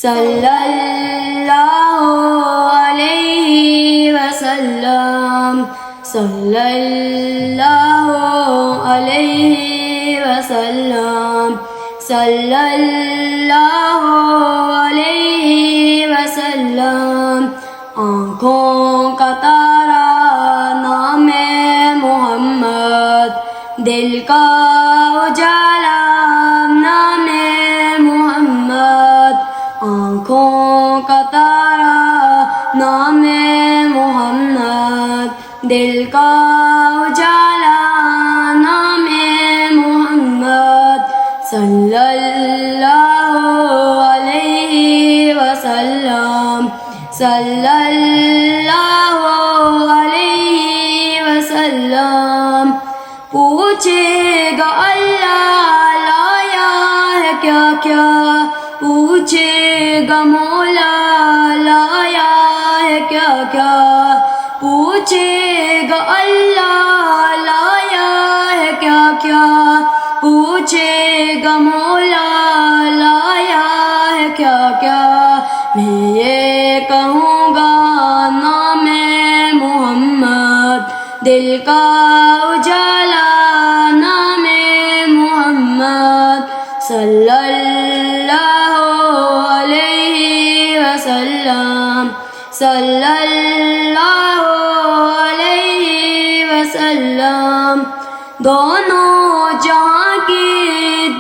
صلی اللہ علیہ وسلم صلی اللہ علیہ وسلم صلی اللہ علیہ وسلم آنکھوں کا تارا نام محمد، دل کا اجالا نام محمد، آنکھوں کا تارا نام محمد، دل کا اجالا نام محمد، صلی اللہ علیہ وسلم صلی اللہ علیہ وسلم۔ پوچھے گا اللہ لایا ہے کیا کیا، پوچھے گا مولا لایا ہے کیا کیا، پوچھے گا اللہ لایا ہے کیا کیا، پوچھے گا مولا لایا ہے کیا کیا۔ میں یہ کہوں گا نام محمد، دل کا اجالا نام محمد، صلی اللہ علیہ وسلم صلی اللہ علیہ وسلم۔ دونوں جہاں کی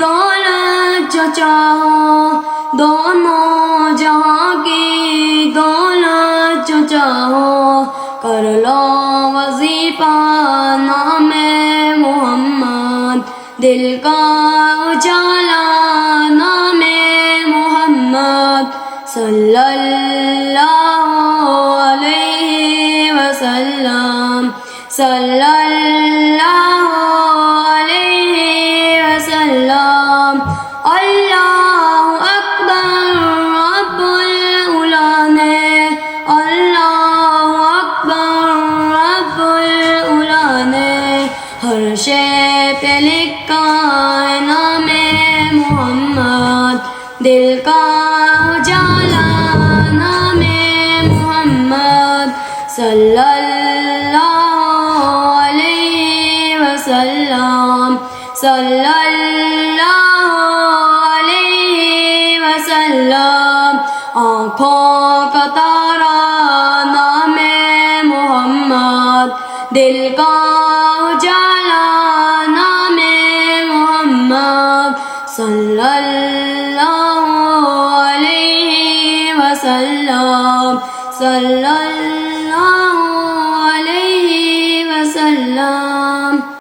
دولت جو چاہو، دونوں جہاں کی دولت جو چاہو، کر لو وظیفہ نام محمد، دل کا اجالا نام محمد، صلی اللہ علیہ وسلم صلی اللہ علیہ وسلم۔ اللہ اکبر رب العلا نے، اللہ اکبر رب العلا نے، ہر شے پہ لکھا ہے نام محمد، دل کا اجالا نام محمد، صلی اللہ علیہ وسلم صلی اللہ علیہ وسلم۔ آنکھوں کا تارا نام محمد، دل کا اجالا نام محمد، صلی اللہ علیہ وسلم صلی اللہ